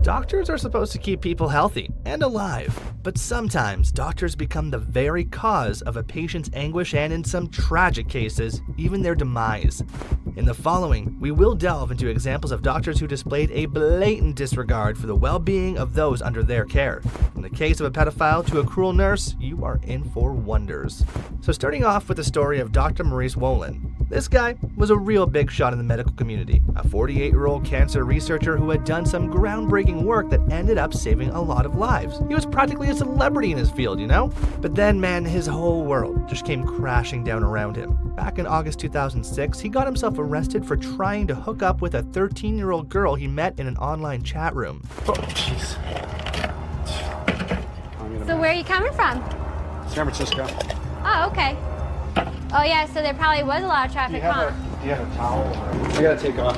Doctors are supposed to keep people healthy and alive, but sometimes doctors become the very cause of a patient's anguish and, in some tragic cases, even their demise. In the following, we will delve into examples of doctors who displayed a blatant disregard for the well-being of those under their care. From the case of a pedophile to a cruel nurse, you are in for wonders. So starting off with the story of Dr. Maurice Wolin. This guy was a real big shot in the medical community, a 48-year-old cancer researcher who had done some groundbreaking work that ended up saving a lot of lives. He was practically a celebrity in his field, you know? But then, man, his whole world just came crashing down around him. Back in August 2006, he got himself arrested for trying to hook up with a 13-year-old girl he met in an online chat room. Oh, jeez. So where are you coming from? San Francisco. Oh, okay. Oh yeah, so there probably was a lot of traffic, huh? Do you have a towel? I gotta take off.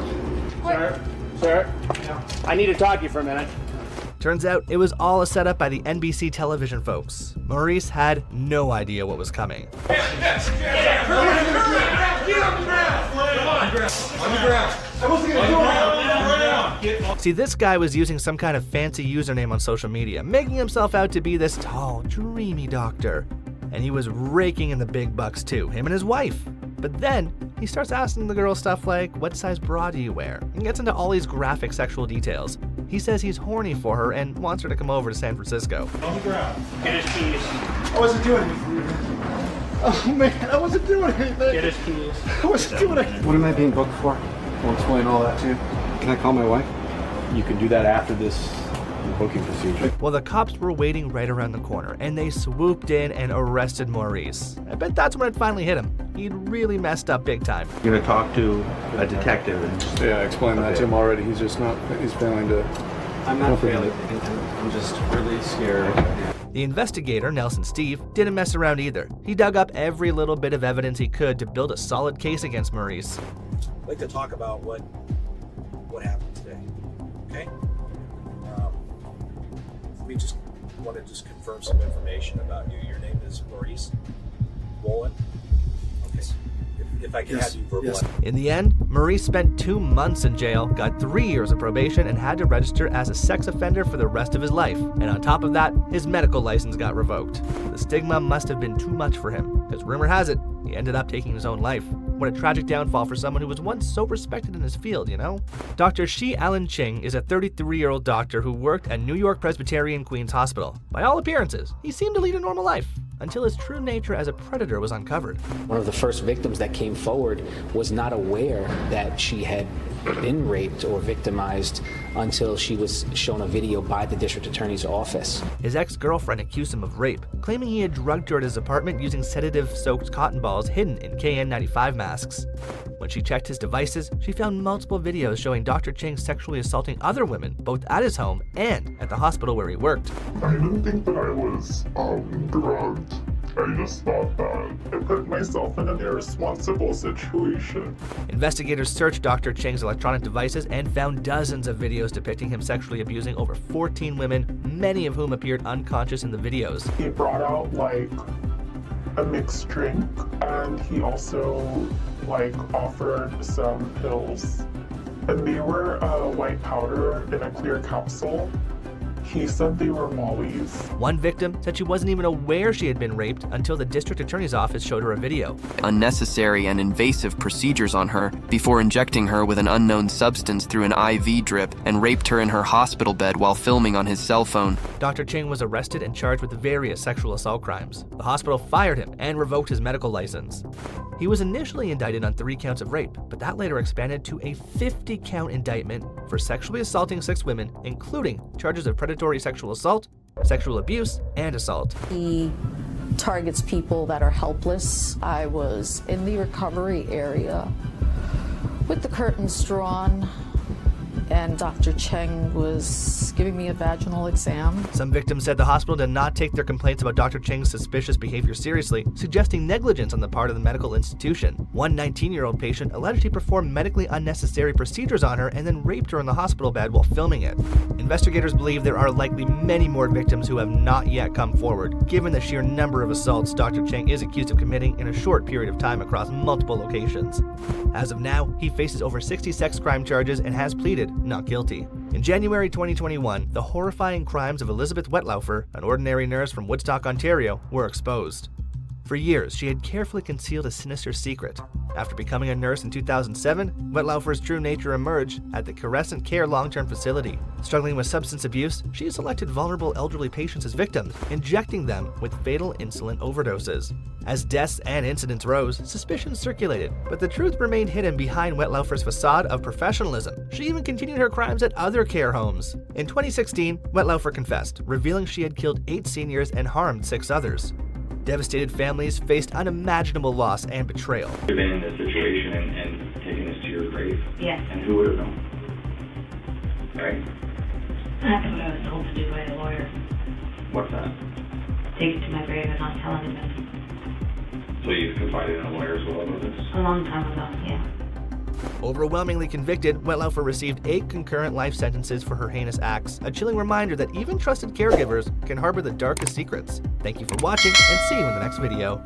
Sir? Yeah. I need to talk to you for a minute. Turns out it was all a setup by the NBC television folks. Maurice had no idea what was coming. See, this guy was using some kind of fancy username on social media, making himself out to be this tall, dreamy doctor. And he was raking in the big bucks too, him and his wife. But then he starts asking the girl stuff like, what size bra do you wear? And gets into all these graphic sexual details. He says he's horny for her and wants her to come over to San Francisco. On the ground. Get his keys. I wasn't doing anything. Oh man, I wasn't doing anything. Get his keys. I wasn't doing anything. What am I being booked for? I'll explain all that to you. Can I call my wife? You can do that after this booking procedure. Well, the cops were waiting right around the corner, and they swooped in and arrested Maurice. I bet that's when it finally hit him. He'd really messed up big time. You're gonna talk to a detective and just... Yeah, I explained that to him already. He's just not, he's failing to... I'm not failing. I'm just really scared. The investigator, Nelson Steve, didn't mess around either. He dug up every little bit of evidence he could to build a solid case against Maurice. I'd like to talk about what happened today, okay? We just want to confirm some information about you. Your name is Maurice Wolin. Okay. If I can have you verbalize. In the end, Maurice spent 2 months in jail, got 3 years of probation, and had to register as a sex offender for the rest of his life. And on top of that, his medical license got revoked. The stigma must have been too much for him, because rumor has it, he ended up taking his own life. What a tragic downfall for someone who was once so respected in his field, you know? Dr. Shi Allen Ching is a 33-year-old doctor who worked at New York Presbyterian Queens Hospital. By all appearances, he seemed to lead a normal life, until his true nature as a predator was uncovered. One of the first victims that came forward was not aware that she had been raped or victimized until she was shown a video by the district attorney's office. His ex-girlfriend accused him of rape, claiming he had drugged her at his apartment using sedative-soaked cotton balls hidden in KN95 masks. When she checked his devices, she found multiple videos showing Dr. Ching sexually assaulting other women, both at his home and at the hospital where he worked. I didn't think that I was drugged. I just thought that I put myself in an irresponsible situation. Investigators searched Dr. Ching's electronic devices and found dozens of videos depicting him sexually abusing over 14 women, many of whom appeared unconscious in the videos. He brought out like a mixed drink, and he also offered some pills, and they were white powder in a clear capsule. He said they were mollies. One victim said she wasn't even aware she had been raped until the district attorney's office showed her a video. Unnecessary and invasive procedures on her before injecting her with an unknown substance through an IV drip and raped her in her hospital bed while filming on his cell phone. Dr. Ching was arrested and charged with various sexual assault crimes. The hospital fired him and revoked his medical license. He was initially indicted on 3 counts of rape, but that later expanded to a 50-count indictment for sexually assaulting 6 women, including charges of predatory sexual assault, sexual abuse, and assault. He targets people that are helpless. I was in the recovery area with the curtains drawn, and Dr. Cheng was giving me a vaginal exam. Some victims said the hospital did not take their complaints about Dr. Cheng's suspicious behavior seriously, suggesting negligence on the part of the medical institution. One 19-year-old patient alleged he performed medically unnecessary procedures on her and then raped her in the hospital bed while filming it. Investigators believe there are likely many more victims who have not yet come forward, given the sheer number of assaults Dr. Cheng is accused of committing in a short period of time across multiple locations. As of now, he faces over 60 sex crime charges and has pleaded not guilty. In January 2021, the horrifying crimes of Elizabeth Wetlaufer, an ordinary nurse from Woodstock, Ontario, were exposed. For years, she had carefully concealed a sinister secret. After becoming a nurse in 2007, Wetlaufer's true nature emerged at the Crescent Care long-term facility. Struggling with substance abuse, she selected vulnerable elderly patients as victims, injecting them with fatal insulin overdoses. As deaths and incidents rose, suspicions circulated, but the truth remained hidden behind Wetlaufer's facade of professionalism. She even continued her crimes at other care homes. In 2016, Wetlaufer confessed, revealing she had killed 8 seniors and harmed 6 others. Devastated families faced unimaginable loss and betrayal. You've been in this situation and taken this to your grave. Yes. And who would have known? Right? That's what I was told to do by a lawyer. What's that? Take it to my grave and not tell anybody. So you've confided in a lawyer as well about this? A long time ago, yeah. Overwhelmingly convicted, Wetlaufer received 8 concurrent life sentences for her heinous acts, a chilling reminder that even trusted caregivers can harbor the darkest secrets. Thank you for watching, and see you in the next video.